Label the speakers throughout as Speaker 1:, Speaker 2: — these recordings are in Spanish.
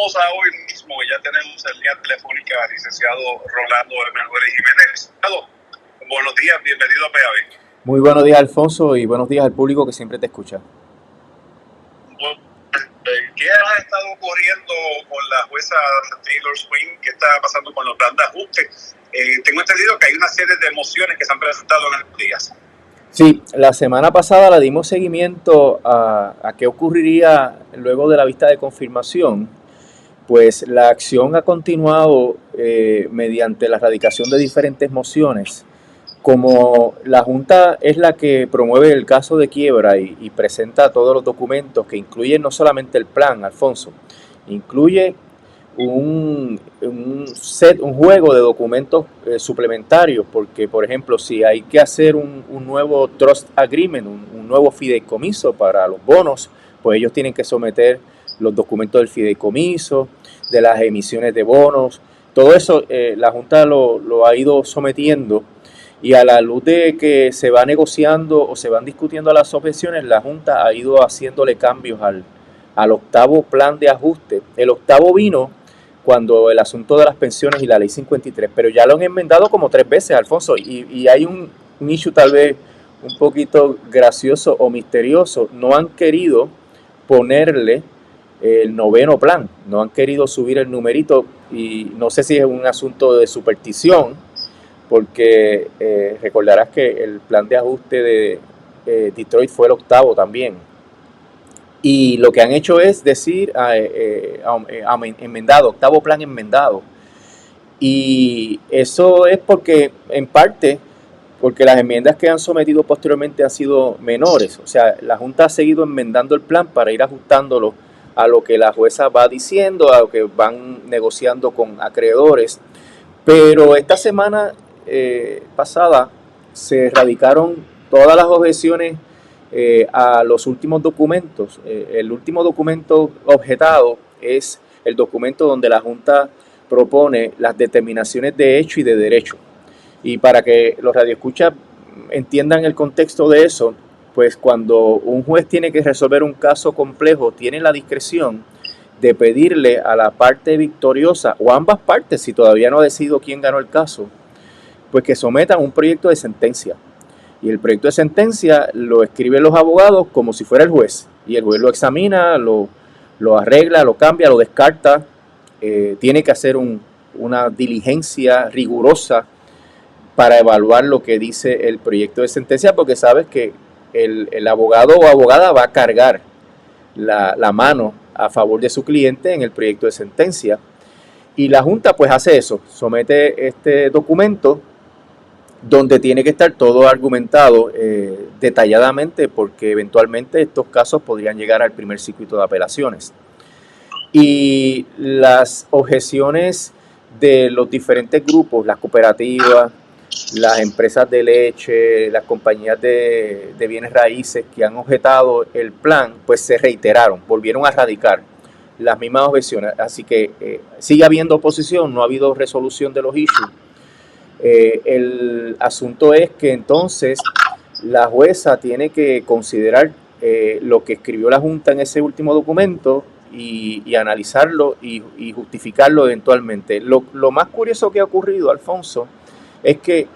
Speaker 1: Vamos a hoy mismo, ya tenemos en línea telefónica al licenciado Rolando Emanuel Jiménez. Buenos días, bienvenido a PAB.
Speaker 2: Muy buenos días, Alfonso, y buenos días al público que siempre te escucha.
Speaker 1: Bueno, ¿qué ha estado ocurriendo con la jueza Taylor Swain? ¿Qué está pasando con los planes de ajuste? Tengo entendido que hay una serie de mociones que se han presentado en estos días.
Speaker 2: Sí, la semana pasada le dimos seguimiento a qué ocurriría luego de la vista de confirmación. Pues la acción ha continuado mediante la radicación de diferentes mociones. Como la Junta es la que promueve el caso de quiebra y presenta todos los documentos que incluyen no solamente el plan, Alfonso, incluye un juego de documentos suplementarios, porque por ejemplo si hay que hacer un nuevo trust agreement, un nuevo fideicomiso para los bonos, pues ellos tienen que someter los documentos del fideicomiso, de las emisiones de bonos, todo eso la Junta lo ha ido sometiendo, y a la luz de que se va negociando o se van discutiendo las objeciones, la Junta ha ido haciéndole cambios al octavo plan de ajuste. El octavo vino cuando el asunto de las pensiones y la ley 53, pero ya lo han enmendado como 3 veces, Alfonso, y hay un issue tal vez un poquito gracioso o misterioso. No han querido ponerle el noveno plan, no han querido subir el numerito, y no sé si es un asunto de superstición, porque recordarás que el plan de ajuste de Detroit fue el octavo también. Y lo que han hecho es decir, enmendado, octavo plan enmendado. Y eso es porque, en parte, porque las enmiendas que han sometido posteriormente han sido menores. O sea, la Junta ha seguido enmendando el plan para ir ajustándolo a lo que la jueza va diciendo, a lo que van negociando con acreedores. Pero esta semana pasada se radicaron todas las objeciones a los últimos documentos. El último documento objetado es el documento donde la Junta propone las determinaciones de hecho y de derecho. Y para que los radioescuchas entiendan el contexto de eso, pues cuando un juez tiene que resolver un caso complejo, tiene la discreción de pedirle a la parte victoriosa, o ambas partes, si todavía no ha decidido quién ganó el caso, pues que sometan un proyecto de sentencia. Y el proyecto de sentencia lo escriben los abogados como si fuera el juez. Y el juez lo examina, lo arregla, lo cambia, lo descarta. Tiene que hacer una diligencia rigurosa para evaluar lo que dice el proyecto de sentencia, porque sabes que el abogado o abogada va a cargar la mano a favor de su cliente en el proyecto de sentencia. Y la Junta pues hace eso, somete este documento donde tiene que estar todo argumentado detalladamente, porque eventualmente estos casos podrían llegar al primer circuito de apelaciones. Y las objeciones de los diferentes grupos, las cooperativas, las empresas de leche, las compañías de bienes raíces que han objetado el plan, pues se reiteraron, volvieron a radicar las mismas objeciones. Así que sigue habiendo oposición, no ha habido resolución de los issues. El asunto es que entonces la jueza tiene que considerar lo que escribió la Junta en ese último documento y analizarlo y justificarlo eventualmente. Lo más curioso que ha ocurrido, Alfonso, es que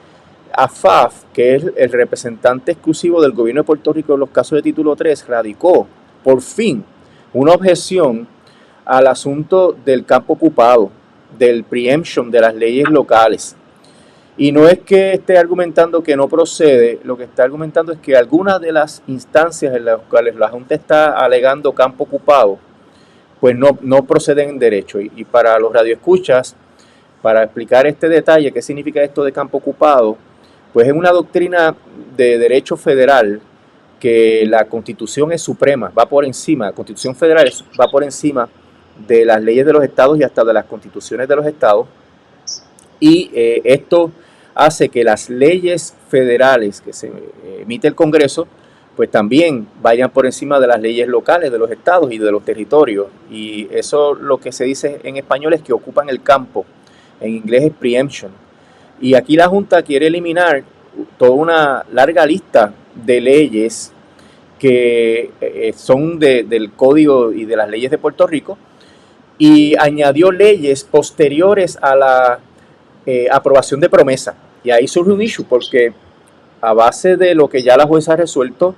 Speaker 2: AFAF, que es el representante exclusivo del gobierno de Puerto Rico en los casos de título 3, radicó por fin una objeción al asunto del campo ocupado, del preemption de las leyes locales. Y no es que esté argumentando que no procede, lo que está argumentando es que algunas de las instancias en las cuales la Junta está alegando campo ocupado, pues no proceden en derecho. Y para los radioescuchas, para explicar este detalle, qué significa esto de campo ocupado, pues es una doctrina de derecho federal que la Constitución es suprema, va por encima, la Constitución federal va por encima de las leyes de los estados y hasta de las constituciones de los estados. Y esto hace que las leyes federales que se emite el Congreso, pues también vayan por encima de las leyes locales de los estados y de los territorios. Y eso lo que se dice en español es que ocupan el campo. En inglés es preemption. Y aquí la Junta quiere eliminar toda una larga lista de leyes que son del Código y de las leyes de Puerto Rico, y añadió leyes posteriores a la aprobación de promesa. Y ahí surge un issue porque a base de lo que ya la jueza ha resuelto,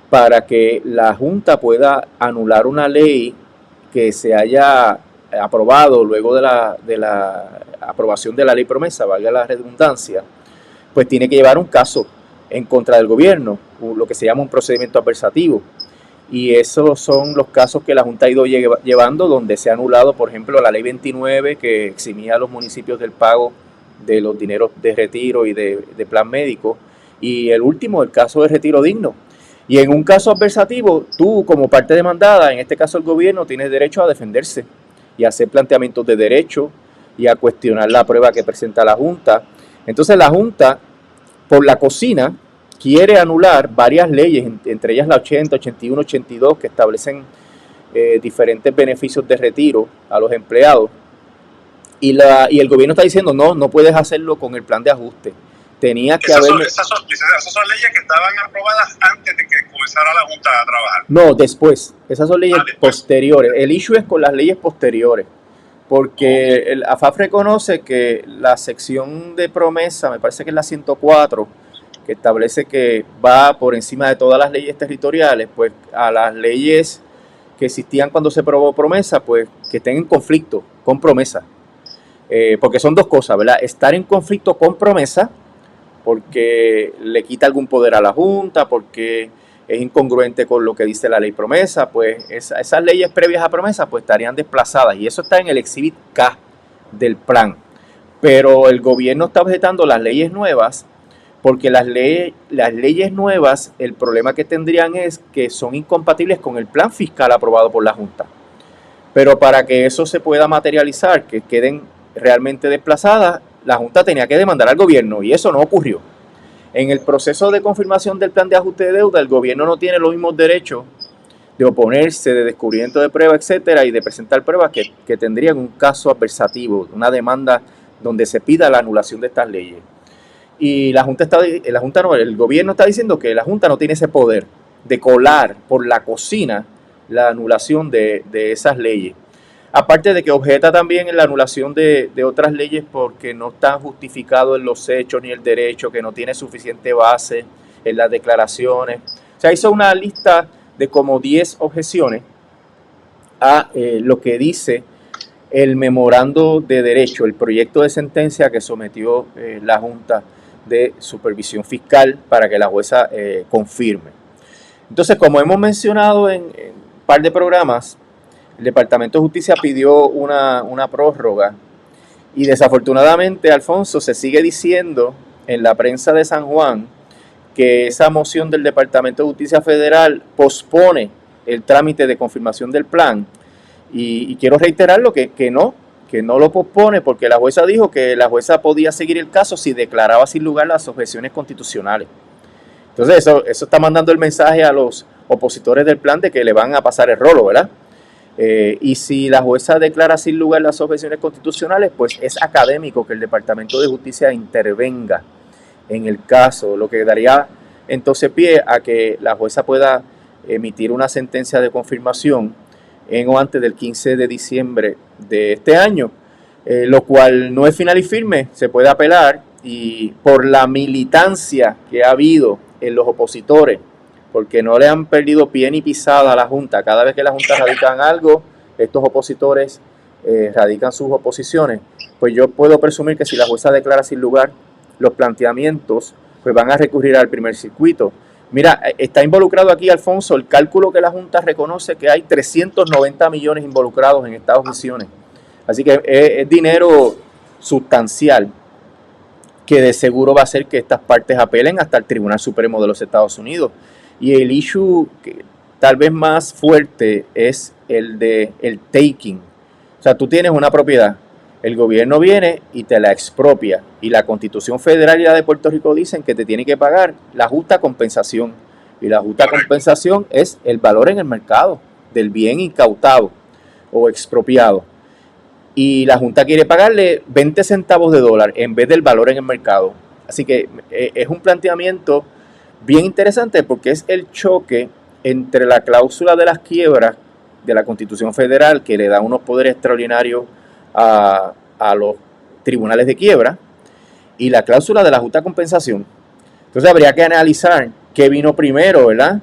Speaker 2: para que la Junta pueda anular una ley que se haya aprobado luego de la aprobación de la ley promesa, valga la redundancia, pues tiene que llevar un caso en contra del gobierno, lo que se llama un procedimiento adversativo. Y esos son los casos que la Junta ha ido llevando, donde se ha anulado, por ejemplo, la ley 29, que eximía a los municipios del pago de los dineros de retiro y de plan médico, y el último, el caso de retiro digno. Y en un caso adversativo, tú como parte demandada, en este caso el gobierno, tienes derecho a defenderse y a hacer planteamientos de derecho y a cuestionar la prueba que presenta la Junta. Entonces la Junta, por la cocina, quiere anular varias leyes, entre ellas la 80, 81, 82, que establecen diferentes beneficios de retiro a los empleados. Y el gobierno está diciendo, no puedes hacerlo con el plan de ajuste. Tenía que haber...
Speaker 1: Esas son leyes que estaban aprobadas antes de que comenzara la Junta a trabajar.
Speaker 2: No, después. Esas son leyes posteriores. El issue es con las leyes posteriores. Porque el AFAF reconoce que la sección de promesa, me parece que es la 104, que establece que va por encima de todas las leyes territoriales, pues a las leyes que existían cuando se aprobó promesa, pues que estén en conflicto con promesa. Porque son dos cosas, ¿verdad? Estar en conflicto con promesa, porque le quita algún poder a la Junta, porque es incongruente con lo que dice la ley promesa, pues esas leyes previas a promesa pues estarían desplazadas, y eso está en el Exhibit K del plan. Pero el gobierno está objetando las leyes nuevas, porque las leyes nuevas, el problema que tendrían es que son incompatibles con el plan fiscal aprobado por la Junta. Pero para que eso se pueda materializar, que queden realmente desplazadas, la Junta tenía que demandar al gobierno, y eso no ocurrió. En el proceso de confirmación del plan de ajuste de deuda, el gobierno no tiene los mismos derechos de oponerse, de descubrimiento de pruebas, etcétera, y de presentar pruebas que tendrían un caso adversativo, una demanda donde se pida la anulación de estas leyes. Y el gobierno está diciendo que la Junta no tiene ese poder de colar por la cocina la anulación de esas leyes. Aparte de que objeta también en la anulación de otras leyes porque no están justificados en los hechos ni el derecho, que no tiene suficiente base en las declaraciones. O sea, hizo una lista de como 10 objeciones a lo que dice el memorando de derecho, el proyecto de sentencia que sometió la Junta de Supervisión Fiscal para que la jueza confirme. Entonces, como hemos mencionado en un par de programas, el Departamento de Justicia pidió una prórroga, y desafortunadamente, Alfonso, se sigue diciendo en la prensa de San Juan que esa moción del Departamento de Justicia Federal pospone el trámite de confirmación del plan, y quiero reiterarlo que no lo pospone, porque la jueza dijo que la jueza podía seguir el caso si declaraba sin lugar las objeciones constitucionales. Entonces eso está mandando el mensaje a los opositores del plan de que le van a pasar el rolo, ¿verdad? Y si la jueza declara sin lugar las objeciones constitucionales, pues es académico que el Departamento de Justicia intervenga en el caso, lo que daría entonces pie a que la jueza pueda emitir una sentencia de confirmación en o antes del 15 de diciembre de este año, lo cual no es final y firme, se puede apelar, y por la militancia que ha habido en los opositores, porque no le han perdido pie ni pisada a la Junta. Cada vez que la Junta radica en algo, estos opositores radican sus oposiciones. Pues yo puedo presumir que si la jueza declara sin lugar los planteamientos, pues van a recurrir al primer circuito. Mira, está involucrado aquí, Alfonso, el cálculo que la Junta reconoce que hay 390 millones involucrados en estas objeciones. Así que es dinero sustancial que de seguro va a hacer que estas partes apelen hasta el Tribunal Supremo de los Estados Unidos. Y el issue que tal vez más fuerte es el de el taking. O sea, tú tienes una propiedad, el gobierno viene y te la expropia, y la Constitución Federal y la de Puerto Rico dicen que te tiene que pagar la justa compensación, y la justa compensación es el valor en el mercado del bien incautado o expropiado, y la Junta quiere pagarle 20 centavos de dólar en vez del valor en el mercado. Así que es un planteamiento bien interesante, porque es el choque entre la cláusula de las quiebras de la Constitución Federal que le da unos poderes extraordinarios a los tribunales de quiebra, y la cláusula de la justa compensación. Entonces habría que analizar qué vino primero, ¿verdad?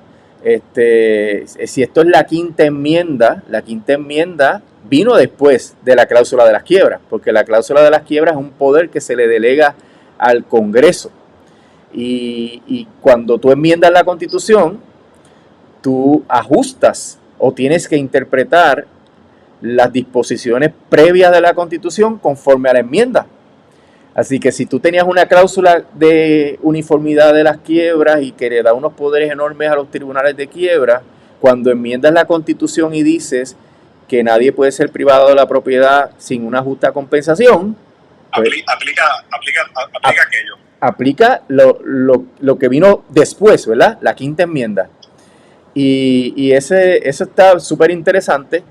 Speaker 2: Si esto es la quinta enmienda vino después de la cláusula de las quiebras, porque la cláusula de las quiebras es un poder que se le delega al Congreso. Y cuando tú enmiendas la Constitución, tú ajustas o tienes que interpretar las disposiciones previas de la Constitución conforme a la enmienda. Así que si tú tenías una cláusula de uniformidad de las quiebras y que le da unos poderes enormes a los tribunales de quiebra, cuando enmiendas la Constitución y dices que nadie puede ser privado de la propiedad sin una justa compensación, pues,
Speaker 1: aplica aquello.
Speaker 2: Aplica lo que vino después, ¿verdad? La quinta enmienda. Y eso está súper interesante,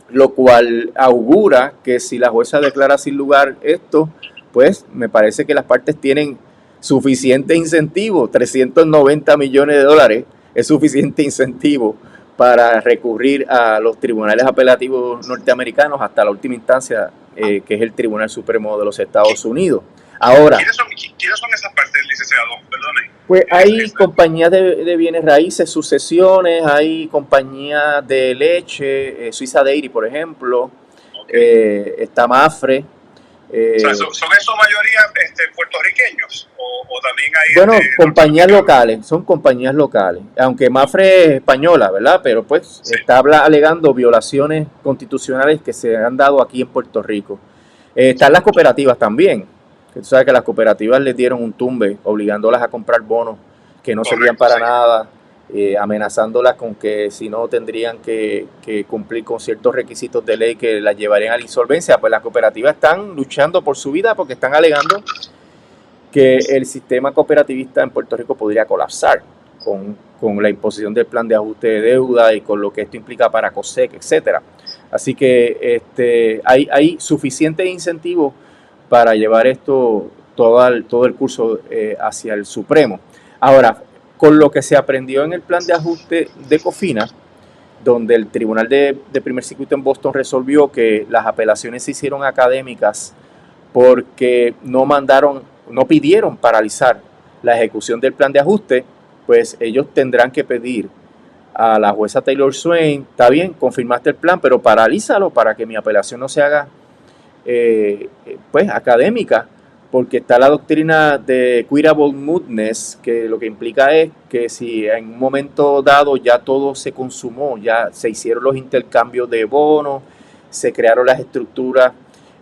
Speaker 2: lo cual augura que si la jueza declara sin lugar esto, pues me parece que las partes tienen suficiente incentivo, 390 millones de dólares es suficiente incentivo para recurrir a los tribunales apelativos norteamericanos hasta la última instancia, que es el Tribunal Supremo de los Estados Unidos. Ahora,
Speaker 1: ¿Quiénes son esas partes, licenciado? Perdone.
Speaker 2: Pues hay compañías de bienes raíces, sucesiones, hay compañías de leche, Suiza Dairy, por ejemplo, está Mafre.
Speaker 1: ¿Son esos mayoría puertorriqueños? ¿O también hay...?
Speaker 2: Bueno, compañías locales, son compañías locales, aunque Mafre es española, ¿verdad? Pero pues sí, está alegando violaciones constitucionales que se han dado aquí en Puerto Rico. Están las cooperativas también. Tú sabes que las cooperativas les dieron un tumbe, obligándolas a comprar bonos que no servían para nada, amenazándolas con que si no tendrían que cumplir con ciertos requisitos de ley que las llevarían a la insolvencia. Pues las cooperativas están luchando por su vida porque están alegando que el sistema cooperativista en Puerto Rico podría colapsar con la imposición del plan de ajuste de deuda y con lo que esto implica para COSEC, etcétera. Así que hay suficientes incentivos para llevar esto todo el curso hacia el Supremo. Ahora, con lo que se aprendió en el plan de ajuste de COFINA, donde el Tribunal de Primer Circuito en Boston resolvió que las apelaciones se hicieron académicas porque no pidieron paralizar la ejecución del plan de ajuste, pues ellos tendrán que pedir a la jueza Taylor Swain, está bien, confirmaste el plan, pero paralízalo para que mi apelación no se haga pues académica, porque está la doctrina de equitable mootness, que lo que implica es que si en un momento dado ya todo se consumó, ya se hicieron los intercambios de bonos, se crearon las estructuras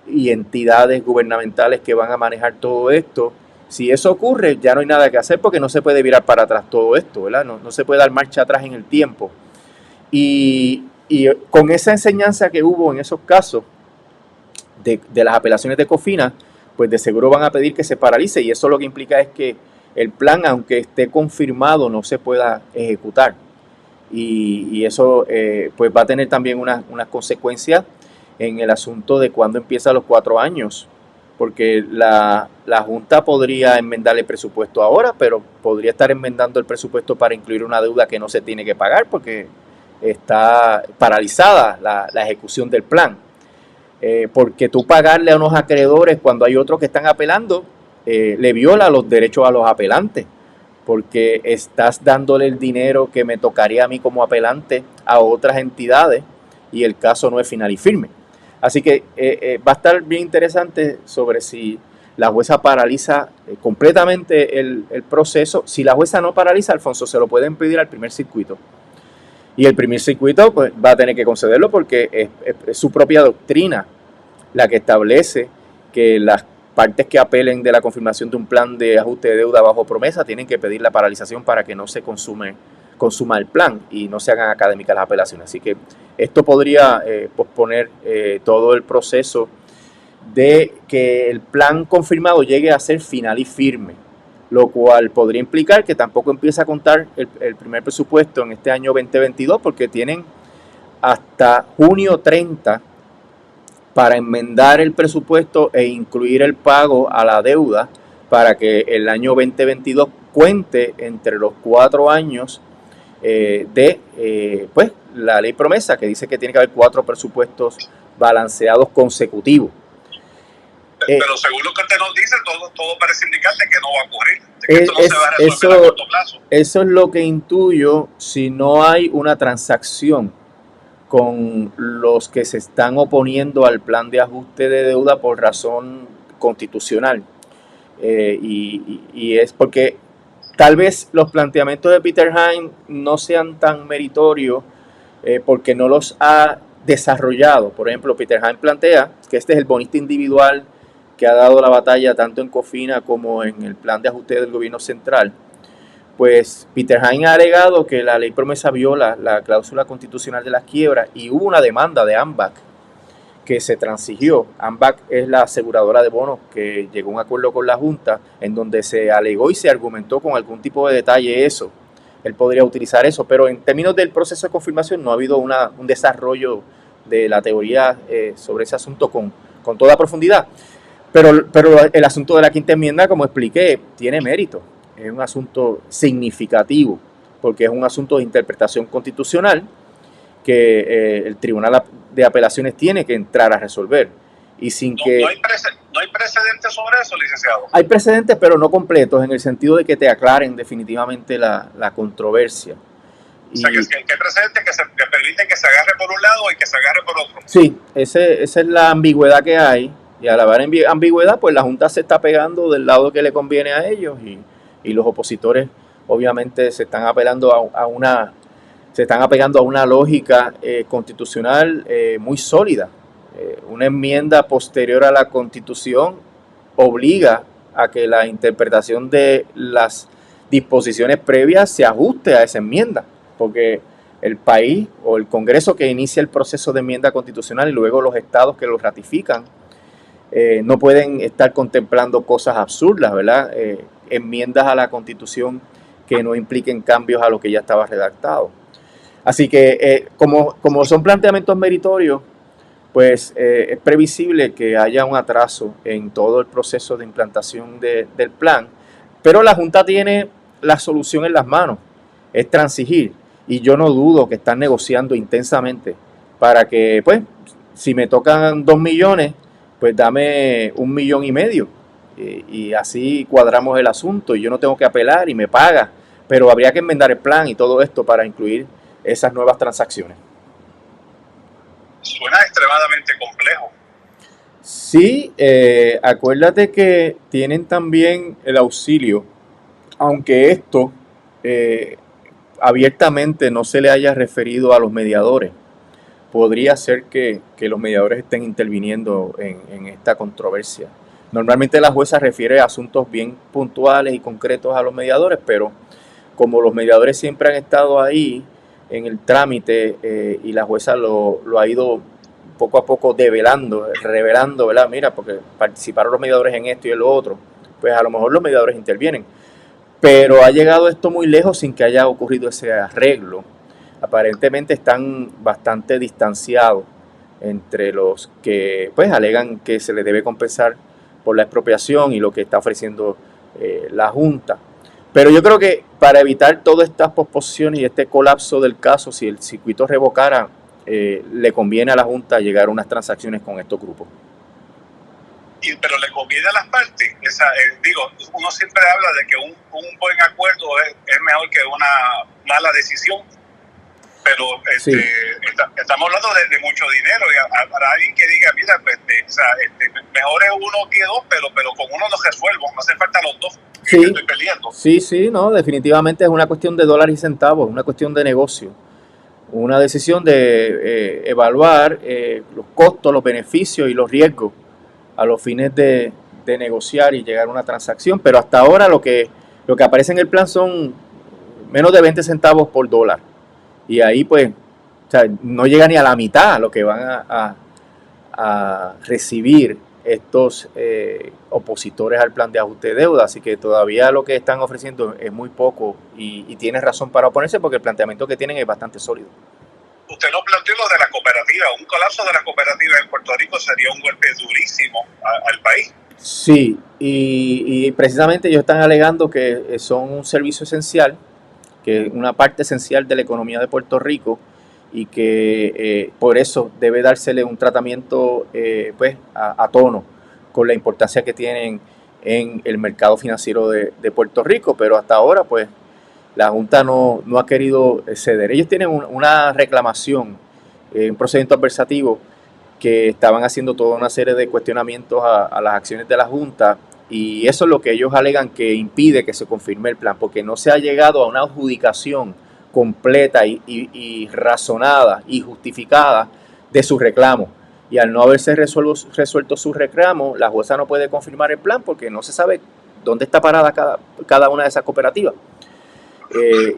Speaker 2: y entidades gubernamentales que van a manejar todo esto, si eso ocurre ya no hay nada que hacer porque no se puede virar para atrás todo esto, ¿verdad? No se puede dar marcha atrás en el tiempo. Y con esa enseñanza que hubo en esos casos de las apelaciones de COFINA, pues de seguro van a pedir que se paralice, y eso lo que implica es que el plan, aunque esté confirmado, no se pueda ejecutar. Y eso pues va a tener también unas consecuencias en el asunto de cuándo empiezan los 4 años, porque la Junta podría enmendar el presupuesto ahora, pero podría estar enmendando el presupuesto para incluir una deuda que no se tiene que pagar porque está paralizada la ejecución del plan. Porque tú pagarle a unos acreedores cuando hay otros que están apelando, le viola los derechos a los apelantes, porque estás dándole el dinero que me tocaría a mí como apelante a otras entidades y el caso no es final y firme. Así que va a estar bien interesante sobre si la jueza paraliza completamente el proceso. Si la jueza no paraliza, Alfonso, se lo pueden pedir al primer circuito. Y el primer circuito pues, va a tener que concederlo porque es su propia doctrina la que establece que las partes que apelen de la confirmación de un plan de ajuste de deuda bajo promesa tienen que pedir la paralización para que no se consuma el plan y no se hagan académicas las apelaciones. Así que esto podría posponer todo el proceso de que el plan confirmado llegue a ser final y firme, lo cual podría implicar que tampoco empieza a contar el primer presupuesto en este año 2022 porque tienen hasta junio 30 para enmendar el presupuesto e incluir el pago a la deuda para que el año 2022 cuente entre los 4 años de pues la ley promesa, que dice que tiene que haber 4 presupuestos balanceados consecutivos.
Speaker 1: Pero según lo que usted nos dice, todo parece indicarle que no va a ocurrir, que esto no se va a resolver a corto plazo.
Speaker 2: Eso es lo que intuyo si no hay una transacción con los que se están oponiendo al plan de ajuste de deuda por razón constitucional. Y es porque tal vez los planteamientos de Peter Hain no sean tan meritorios porque no los ha desarrollado. Por ejemplo, Peter Hain plantea que este es el bonista individual que ha dado la batalla tanto en COFINA como en el plan de ajuste del gobierno central. Pues Peter Hain ha alegado que la ley promesa viola la cláusula constitucional de las quiebras y hubo una demanda de AMBAC que se transigió. AMBAC es la aseguradora de bonos que llegó a un acuerdo con la Junta en donde se alegó y se argumentó con algún tipo de detalle eso. Él podría utilizar eso, pero en términos del proceso de confirmación no ha habido un desarrollo de la teoría sobre ese asunto con toda profundidad. Pero el asunto de la quinta enmienda, como expliqué, tiene mérito. Es un asunto significativo, porque es un asunto de interpretación constitucional que el Tribunal de Apelaciones tiene que entrar a resolver. Y sin que
Speaker 1: no hay precedentes sobre eso, licenciado.
Speaker 2: Hay precedentes, pero no completos, en el sentido de que te aclaren definitivamente la controversia.
Speaker 1: O sea, que hay precedentes que permiten que se agarre por un lado y que se agarre por otro.
Speaker 2: Sí, esa es la ambigüedad que hay. Y al haber ambigüedad, pues la Junta se está pegando del lado que le conviene a ellos y los opositores obviamente se están apelando apegando a una lógica constitucional muy sólida. Una enmienda posterior a la Constitución obliga a que la interpretación de las disposiciones previas se ajuste a esa enmienda, porque el país o el Congreso que inicia el proceso de enmienda constitucional y luego los estados que lo ratifican no pueden estar contemplando cosas absurdas, ¿verdad? Enmiendas a la Constitución que no impliquen cambios a lo que ya estaba redactado. Así que como son planteamientos meritorios, pues es previsible que haya un atraso en todo el proceso de implantación del plan, pero la Junta tiene la solución en las manos, es transigir, y yo no dudo que están negociando intensamente para que, pues, si me tocan 2 millones, pues dame 1,5 millones, y así cuadramos el asunto y yo no tengo que apelar y me paga, pero habría que enmendar el plan y todo esto para incluir esas nuevas transacciones.
Speaker 1: Suena extremadamente complejo.
Speaker 2: Sí, acuérdate que tienen también el auxilio, aunque esto abiertamente no se le haya referido a los mediadores. Podría ser que los mediadores estén interviniendo en esta controversia. Normalmente la jueza refiere a asuntos bien puntuales y concretos a los mediadores, pero como los mediadores siempre han estado ahí en el trámite y la jueza lo ha ido poco a poco revelando, ¿verdad? Mira, porque participaron los mediadores en esto y en lo otro, pues a lo mejor los mediadores intervienen. Pero ha llegado esto muy lejos sin que haya ocurrido ese arreglo. Aparentemente están bastante distanciados entre los que pues alegan que se les debe compensar por la expropiación y lo que está ofreciendo la Junta. Pero yo creo que para evitar todas estas posposiciones y este colapso del caso, si el circuito revocara, le conviene a la Junta llegar a unas transacciones con estos grupos.
Speaker 1: Pero le conviene a las partes. Uno siempre habla de que un buen acuerdo es mejor que una mala decisión, pero
Speaker 2: sí.
Speaker 1: Estamos hablando de mucho dinero y para alguien que diga, mira, mejor es uno que dos, pero con uno no resuelvo, no hace falta los dos.
Speaker 2: Sí,
Speaker 1: estoy peleando.
Speaker 2: Sí, no, definitivamente es una cuestión de dólares y centavos, una cuestión de negocio. Una decisión de evaluar los costos, los beneficios y los riesgos a los fines de negociar y llegar a una transacción. Pero hasta ahora lo que aparece en el plan son menos de 20 centavos por dólar. Y ahí pues, o sea, no llega ni a la mitad lo que van a recibir estos opositores al plan de ajuste de deuda, así que todavía lo que están ofreciendo es muy poco y tiene razón para oponerse porque el planteamiento que tienen es bastante sólido.
Speaker 1: Usted nos planteó lo de la cooperativa, un colapso de la cooperativa en Puerto Rico sería un golpe durísimo al país.
Speaker 2: Sí, y precisamente ellos están alegando que son un servicio esencial, que es una parte esencial de la economía de Puerto Rico y que por eso debe dársele un tratamiento pues a tono con la importancia que tienen en el mercado financiero de Puerto Rico, pero hasta ahora pues la Junta no ha querido ceder. Ellos tienen una reclamación, un procedimiento adversativo, que estaban haciendo toda una serie de cuestionamientos a las acciones de la Junta, y eso es lo que ellos alegan que impide que se confirme el plan, porque no se ha llegado a una adjudicación completa y razonada y justificada de su reclamo. Y al no haberse resuelto su reclamo, la jueza no puede confirmar el plan porque no se sabe dónde está parada cada una de esas cooperativas.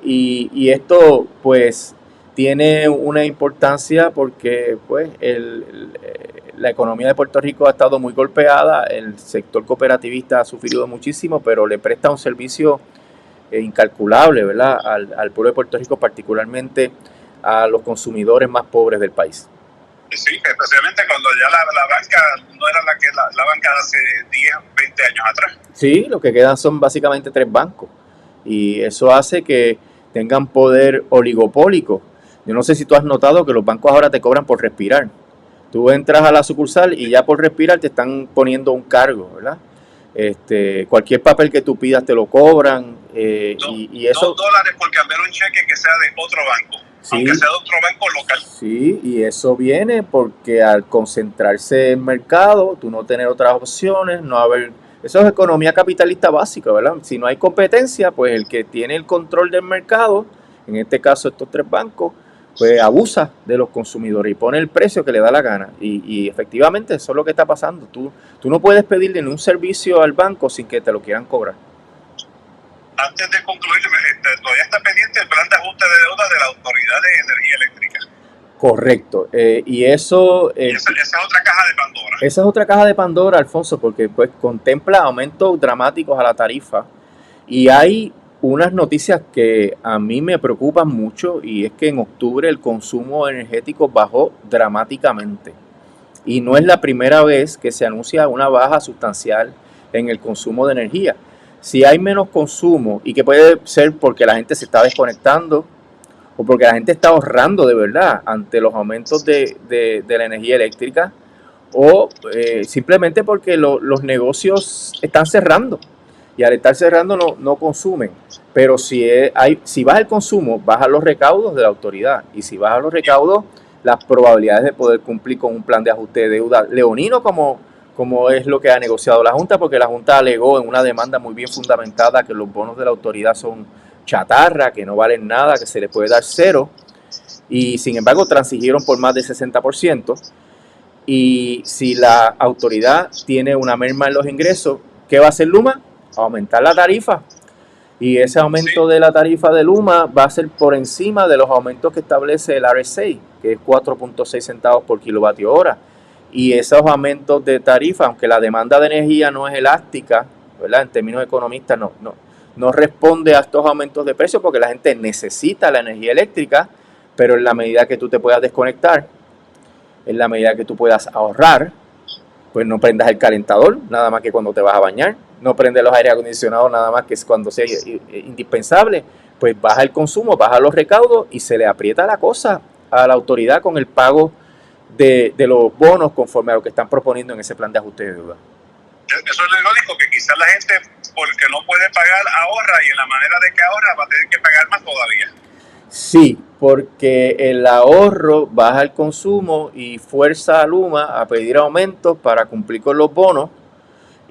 Speaker 2: Y esto pues tiene una importancia porque pues la economía de Puerto Rico ha estado muy golpeada, el sector cooperativista ha sufrido muchísimo, pero le presta un servicio incalculable, ¿verdad?, al pueblo de Puerto Rico, particularmente a los consumidores más pobres del país.
Speaker 1: Sí, especialmente cuando ya la banca no era la banca de hace 10, 20 años atrás.
Speaker 2: Sí, lo que quedan son básicamente 3 bancos. Y eso hace que tengan poder oligopólico. Yo no sé si tú has notado que los bancos ahora te cobran por respirar. Tú entras a la sucursal y ya por respirar te están poniendo un cargo, ¿verdad? Cualquier papel que tú pidas te lo cobran. Y eso,
Speaker 1: $2 por cambiar un cheque que sea de otro banco, sí, aunque sea de otro banco local.
Speaker 2: Sí, y eso viene porque al concentrarse el mercado, tú no tener otras opciones, no haber... Eso es economía capitalista básica, ¿verdad? Si no hay competencia, pues el que tiene el control del mercado, en este caso estos 3 bancos, pues abusa de los consumidores y pone el precio que le da la gana. Y efectivamente eso es lo que está pasando. Tú no puedes pedirle ni un servicio al banco sin que te lo quieran cobrar.
Speaker 1: Antes de concluir, todavía está pendiente el plan de ajuste de deuda de la Autoridad de Energía Eléctrica.
Speaker 2: Correcto. Y eso...
Speaker 1: esa es otra caja de Pandora.
Speaker 2: Esa es otra caja de Pandora, Alfonso, porque pues contempla aumentos dramáticos a la tarifa. Y hay unas noticias que a mí me preocupan mucho, y es que en octubre el consumo energético bajó dramáticamente. Y no es la primera vez que se anuncia una baja sustancial en el consumo de energía. Si hay menos consumo, y que puede ser porque la gente se está desconectando o porque la gente está ahorrando de verdad ante los aumentos de la energía eléctrica, o simplemente porque los negocios están cerrando y al estar cerrando no consumen. Pero si baja el consumo, bajan los recaudos de la autoridad, y si bajan los recaudos, las probabilidades de poder cumplir con un plan de ajuste de deuda leonino como es lo que ha negociado la Junta, porque la Junta alegó en una demanda muy bien fundamentada que los bonos de la autoridad son chatarra, que no valen nada, que se les puede dar 0, y sin embargo transigieron por más del 60%. Y si la autoridad tiene una merma en los ingresos, ¿qué va a hacer Luma? Aumentar la tarifa. Y ese aumento de la tarifa de Luma va a ser por encima de los aumentos que establece el RSA, que es 4.6 centavos por kilovatio hora. Y esos aumentos de tarifa, aunque la demanda de energía no es elástica, ¿verdad?, en términos economistas, no responde a estos aumentos de precios, porque la gente necesita la energía eléctrica, pero en la medida que tú te puedas desconectar, en la medida que tú puedas ahorrar, pues no prendas el calentador nada más que cuando te vas a bañar, no prendes los aire acondicionados nada más que es cuando sea indispensable, pues baja el consumo, baja los recaudos y se le aprieta la cosa a la autoridad con el pago de los bonos conforme a lo que están proponiendo en ese plan de ajuste de deuda.
Speaker 1: Eso es lo único, que quizás la gente, porque no puede pagar, ahorra, y en la manera de que ahorra va a tener que pagar más todavía.
Speaker 2: Sí, porque el ahorro baja el consumo y fuerza a Luma a pedir aumentos para cumplir con los bonos,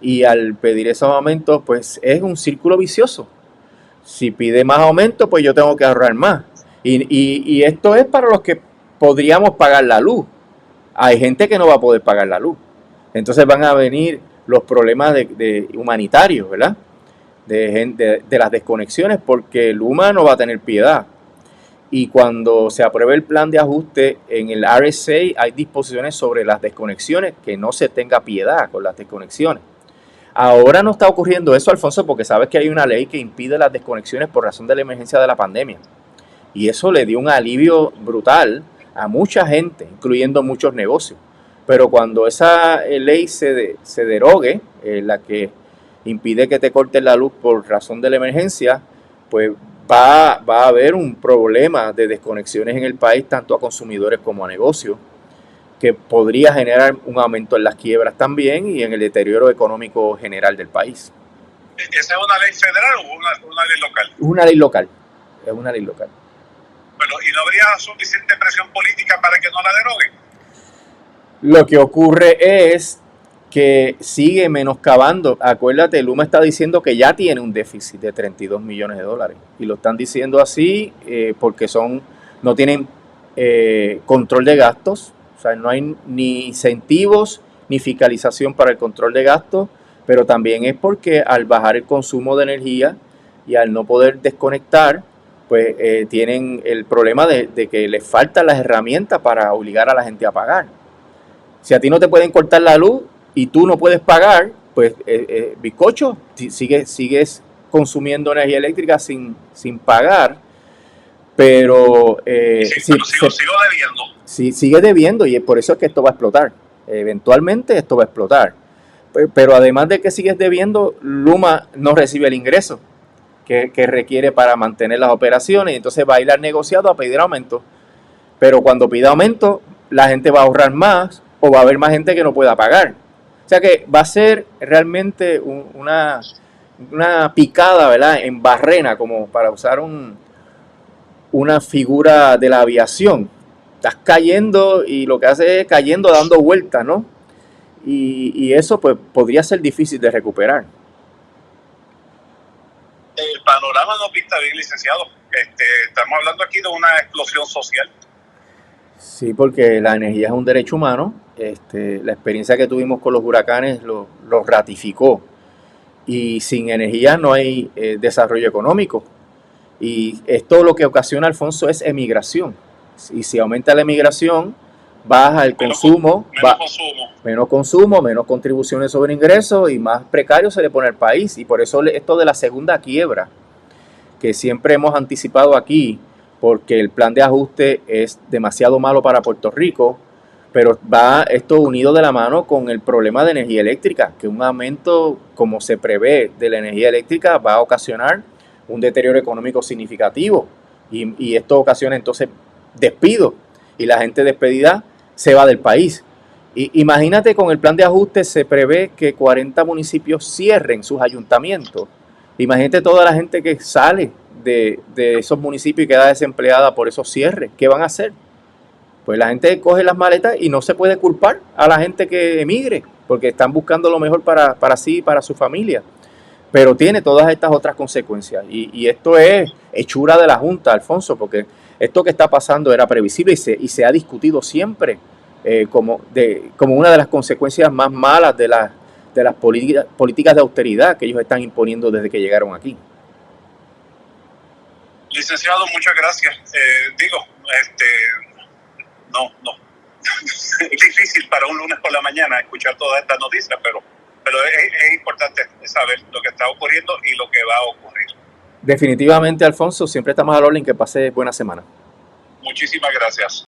Speaker 2: y al pedir esos aumentos pues es un círculo vicioso. Si pide más aumentos, pues yo tengo que ahorrar más, y esto es para los que podríamos pagar la luz. Hay gente que no va a poder pagar la luz, entonces van a venir los problemas de humanitarios, ¿verdad?, de las desconexiones, porque Luma no va a tener piedad. Y cuando se apruebe el plan de ajuste en el RSA, hay disposiciones sobre las desconexiones, que no se tenga piedad con las desconexiones. Ahora no está ocurriendo eso, Alfonso, porque sabes que hay una ley que impide las desconexiones por razón de la emergencia de la pandemia. Y eso le dio un alivio brutal a mucha gente, incluyendo muchos negocios. Pero cuando esa ley se derogue, la que impide que te corten la luz por razón de la emergencia, pues va a haber un problema de desconexiones en el país, tanto a consumidores como a negocios, que podría generar un aumento en las quiebras también y en el deterioro económico general del país.
Speaker 1: ¿Esa es una ley federal o una ley local?
Speaker 2: Es una ley local, es una ley local.
Speaker 1: Bueno, ¿y no habría suficiente presión política para que no la deroguen?
Speaker 2: Lo que ocurre es que sigue menoscabando. Acuérdate, Luma está diciendo que ya tiene un déficit de 32 millones de dólares. Y lo están diciendo así porque no tienen control de gastos. O sea, no hay ni incentivos ni fiscalización para el control de gastos. Pero también es porque al bajar el consumo de energía y al no poder desconectar, pues tienen el problema de que les faltan las herramientas para obligar a la gente a pagar. Si a ti no te pueden cortar la luz y tú no puedes pagar, pues bizcocho, sigues consumiendo energía eléctrica sin pagar, pero
Speaker 1: sigo debiendo.
Speaker 2: Sí, sigues debiendo y por eso es que esto va a explotar. Eventualmente esto va a explotar. Pero además de que sigues debiendo, Luma no recibe el ingreso que requiere para mantener las operaciones, y entonces va a ir al negociado a pedir aumento. Pero cuando pida aumento, la gente va a ahorrar más o va a haber más gente que no pueda pagar. O sea que va a ser realmente una picada, ¿verdad?, en barrena, como para usar una figura de la aviación. Estás cayendo y lo que hace es cayendo dando vueltas, ¿no? Y eso pues podría ser difícil de recuperar.
Speaker 1: El panorama no pinta bien, licenciado. Estamos hablando aquí de una explosión social.
Speaker 2: Sí, porque la energía es un derecho humano. La experiencia que tuvimos con los huracanes lo ratificó. Y sin energía no hay desarrollo económico. Y esto lo que ocasiona, Alfonso, es emigración. Y si aumenta la emigración, baja el consumo, menos consumo, menos contribuciones sobre ingresos y más precario se le pone al país. Y por eso esto de la segunda quiebra, que siempre hemos anticipado aquí, porque el plan de ajuste es demasiado malo para Puerto Rico, pero va esto unido de la mano con el problema de energía eléctrica, que un aumento, como se prevé, de la energía eléctrica va a ocasionar un deterioro económico significativo. Y esto ocasiona entonces despido, y la gente despedida se va del país. Imagínate, con el plan de ajuste se prevé que 40 municipios cierren sus ayuntamientos. Imagínate toda la gente que sale de esos municipios y queda desempleada por esos cierres. ¿Qué van a hacer? Pues la gente coge las maletas y no se puede culpar a la gente que emigre, porque están buscando lo mejor para sí y para su familia. Pero tiene todas estas otras consecuencias. Y esto es hechura de la Junta, Alfonso, porque esto que está pasando era previsible y se ha discutido siempre como una de las consecuencias más malas de las políticas de austeridad que ellos están imponiendo desde que llegaron aquí.
Speaker 1: Licenciado, muchas gracias. No. Es difícil para un lunes por la mañana escuchar todas estas noticias, pero es importante saber lo que está ocurriendo y lo que va a ocurrir.
Speaker 2: Definitivamente, Alfonso, siempre estamos al orden. Que pase buena semana.
Speaker 1: Muchísimas gracias.